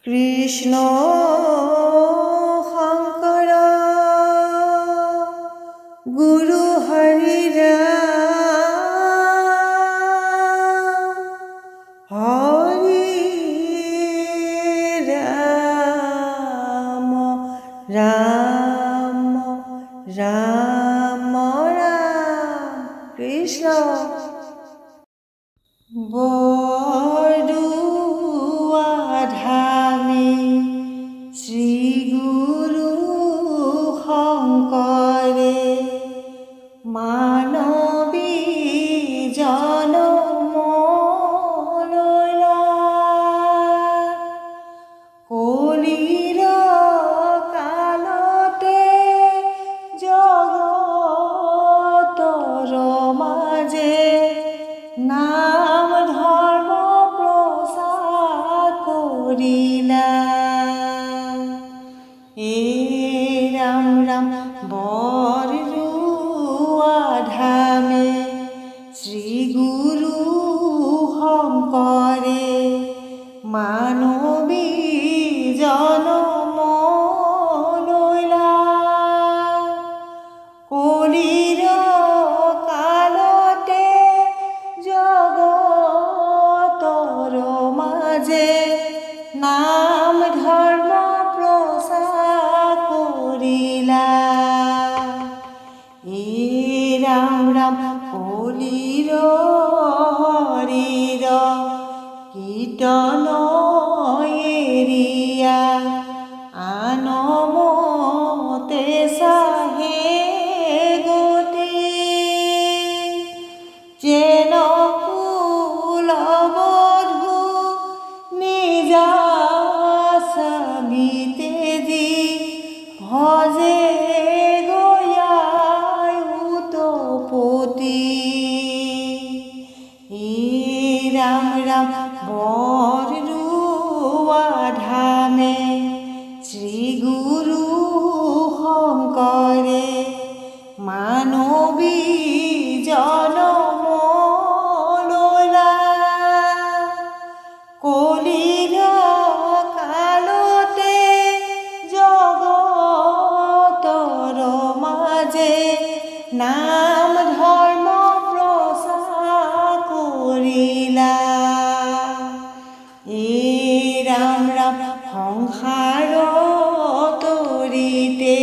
কৃষ্ণ শংকৰ গুৰু হৰি ৰাম হৰি ৰাম ৰাম ৰাম ৰাম কৃষ্ণ বৰদুৱাধামে শ্ৰী গুৰু শংকৰে মানৱী জনম ললা কলিৰ কালতে জগতৰ মাজে নাম ধৰ্ম প্ৰচাৰ কৰিলা ৰাম ৰাম বৰদুৱাধামে শ্ৰী গুৰু শংকৰে মানৱী জনম ললা কলিৰ কালতে জগতৰ মাজে নাম ধৰ্ম প্ৰচাৰ কৰিলা ৰাম ৰাম কলিৰ হৰিৰ কীৰ্তন এৰিয়া আন মতে চাহে গতি যেন কুলবধূ নিজা স্বামীতে দি ভজে ৰাম ৰাম বৰদুৱাধামে শ্ৰী গুৰু শংকৰে মানৱী জনম ললা কলিৰ কালতে জগতৰ মাজে নাম ধৰ্ম প্ৰচাৰ কৰিলা ৰাম ৰাম সংসাৰ তৰিতে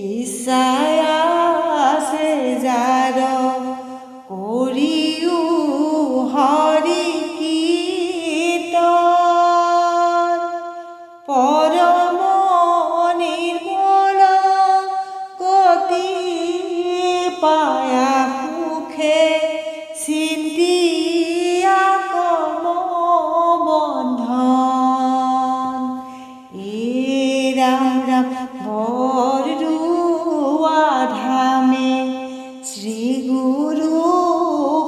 ইচ্ছাই আছে যাৰ কৰিও হৰি কীৰ্তন পৰম নিৰ্মল গতি পায়া সুখে চিন্তিয়া কৰ্ম বন্ধন ৰাম ৰাম বৰদুৱাধামে শ্ৰী গুৰু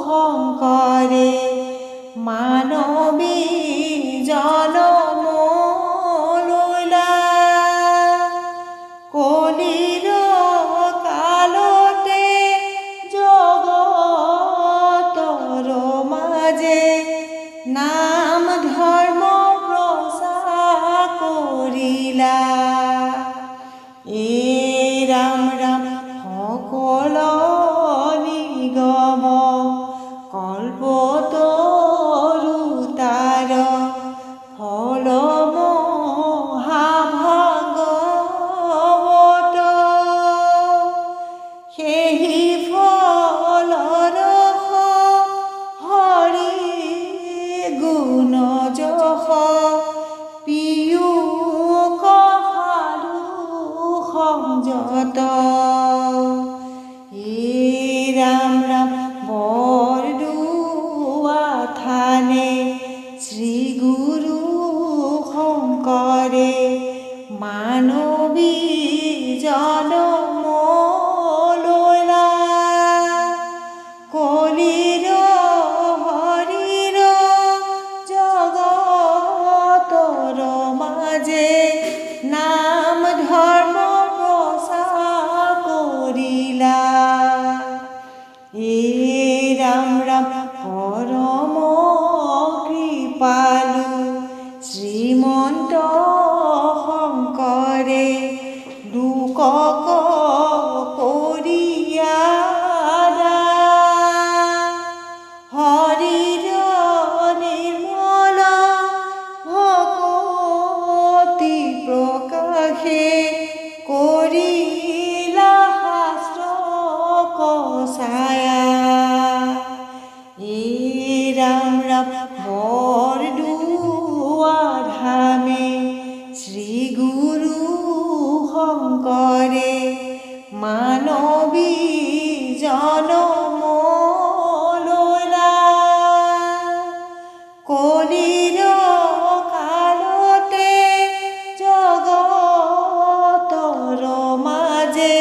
শংকৰে মানৱী জনম ললা কলিৰ কালতে জগতৰ মাজে নাম ধৰ্ম প্ৰচাৰ কৰিলা ৰাম ৰাম সকল নিগম কল্পতৰুতাৰ ফল মহাভাগৱত সেই ফলৰ হৰি গুণ কলিৰ কালতে জগতৰ মাজে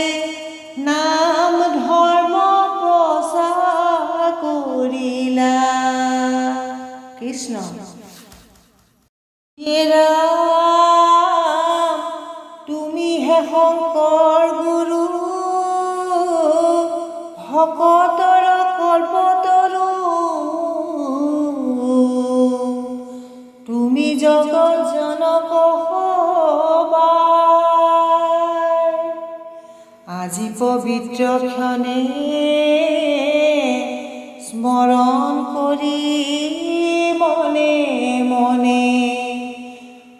নাম ধৰ্ম প্ৰচাৰ কৰিলা। কৃষ্ণ। হে ৰাম তুমি হে শংকৰ গুৰু, ভকতৰ কল্পতৰু, তুমি জগত জনক সবাই। আজি পবিত্ৰ ক্ষণে স্মৰণ কৰি মনে মনে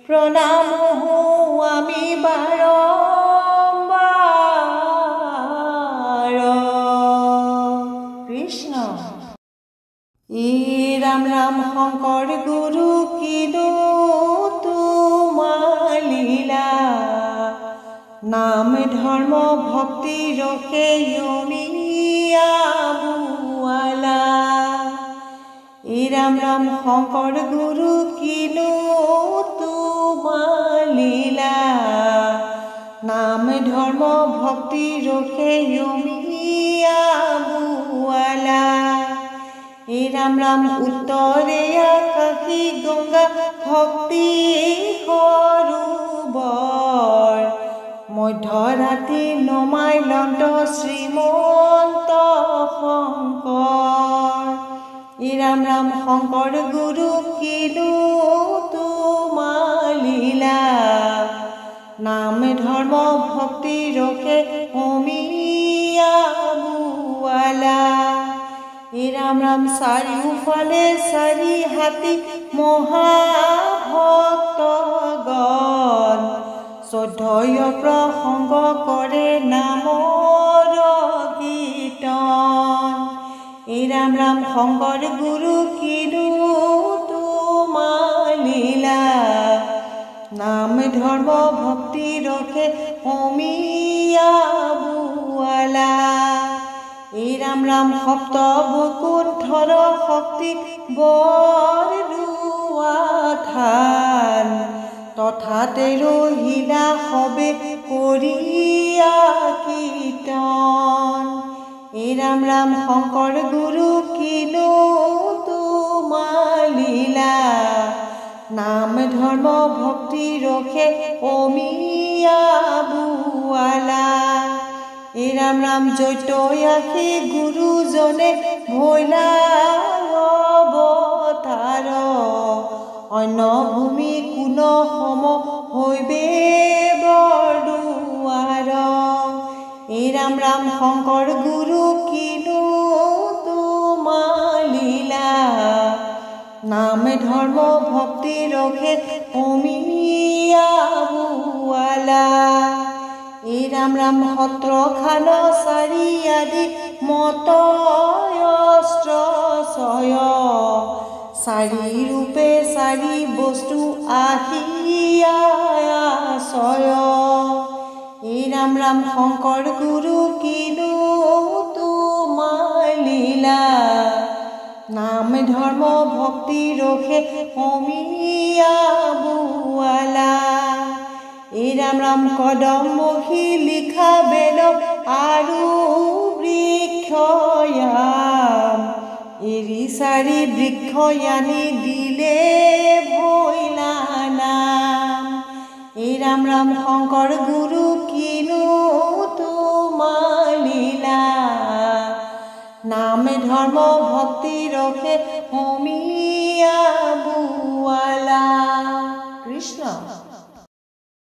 প্ৰণাম হওঁ আমি বাৰম্বাৰ। কৃষ্ণ। ই ৰাম ৰাম শংকৰ গুৰু কিনো তোমাৰ লীলা, নাম ধৰ্ম ভক্তি ৰখে যমিয়া বুৱালা। ই ৰাম ৰাম শংকৰ গুৰু কিনো তোমাৰ লীলা, নাম ধৰ্ম ভক্তি ৰখে যমিয়া বুৱালা। হে ৰাম ৰাম উত্তৰে আকাশী গংগা ভক্তি সৰোবৰ, মধ্যৰাতি নমাই লন্ত শ্ৰীমন্ত শংকৰ। হে ৰাম ৰাম শংকৰ গুৰু কিনো তোমাৰ লীলা, নাম ধৰ্ম ভক্তি ৰখে যমিয়া বুৱালা। হে ৰাম ৰাম চাৰিওফালে চাৰি হাতী মহাভক্তগণ, শ্ৰদ্ধেয় প্ৰসংগ কৰে নামৰ কীৰ্তন। হে ৰাম ৰাম শংকৰ গুৰু কিনো তোমাৰ লীলা, নাম ধৰ্ম ভক্তি ৰখে যমিয়া বুৱালা। হে ৰাম ৰাম সপ্ত বৈকুণ্ঠৰ শক্তি বৰ ৰোৱা থান, তথাতে ৰহিলা সবে কৰিয়া কীৰ্তন। হে ৰাম ৰাম শংকৰ গুৰু কিনো তোমাৰ লীলা, নাম ধৰ্ম ভক্তি ৰখে যমিয়া বুৱালা। হে ৰাম ৰাম জৈতয়াসী গুৰুজনে ভৈলা অৱতাৰ, অন্য ভূমি কোন সম হৈবে বৰদুৱাৰ। হে ৰাম ৰাম শংকৰ গুৰু কিনো তোমাৰ লীলা, নাম ধৰ্ম ভক্তি ৰখে যমিয়া বুৱালা। হে ৰাম ৰাম সত্ৰখান চাৰিআলি মত অস্ত্ৰ ছয়, চাৰি ৰূপে চাৰি বস্তু আহিয়া আশ্ৰয়। হে ৰাম ৰাম শংকৰ গুৰু কিনো তোমাৰ লীলা, নাম ধৰ্ম ভক্তি ৰখে যমিয়া বুৱালা। হে ৰাম ৰাম কদমহী লিখা বেল আৰু বৃক্ষয়াম, এৰি চাৰি বৃক্ষয়ানি দিলে ভৈলা নাম। হে ৰাম ৰাম শংকৰ গুৰু কিনো তোমাৰ লীলা, নাম ধৰ্ম ভক্তি ৰখে যমিয়া বুৱালা। কৃষ্ণ।